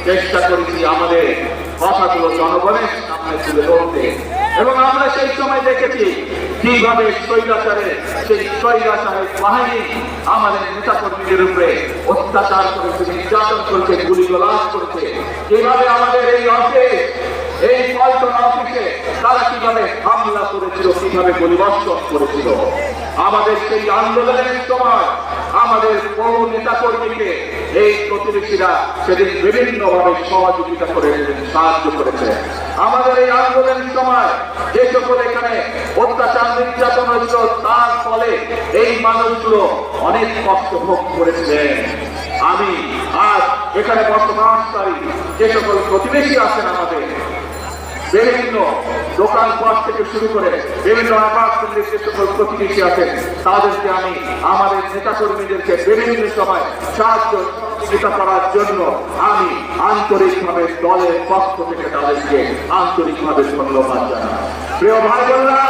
চেষ্টা করেছি আমাদের কথাগুলো জনগণের সামনে তুলে ধরতে। এবং আমরা সেই সময় দেখেছি কিভাবে সেই স্বৈরাচারের বাহিনী আমাদের নেতাকর্মীদের উপরে অত্যাচার করেছে, নির্যাতন করেছে, গুলিগোলাজ করেছে। কিভাবে আমাদের এই অফিস, এই পল্টন অফিসে তারা কিভাবে হামলা করেছিল, কিভাবে গুলিবর্ষণ করেছিল। আমাদের সেই আন্দোলনের সময় আমাদের বহু নেতাকর্মীকে এই প্রতিবেশীরা সেদিন বিভিন্নভাবে সহযোগিতা করে সাহায্য করেছে। আমাদের এই আন্দোলনের সময় যে সকল এখানে অত্যাচার নির্যাতন হয়েছিল তার ফলে এই মানুষগুলো অনেক কষ্ট ভোগ করেছিলেন। আমি আজ এখানে বর্তমান যে সকল প্রতিবেশী আছেন আমাদের বিভিন্ন দোকানপাট থেকে শুরু করে বিভিন্ন অ্যাপার্টমেন্টের যে সকল প্রতিবেশী আছেন তাদেরকে আমি আমাদের নেতাকর্মীদেরকে বিভিন্ন সময় সাহায্য সহযোগিতা করার জন্য আমি আন্তরিকভাবে দলের পক্ষ থেকে তাদেরকে আন্তরিকভাবে ধন্যবাদ জানাই। প্রিয় ভাই বোনেরা।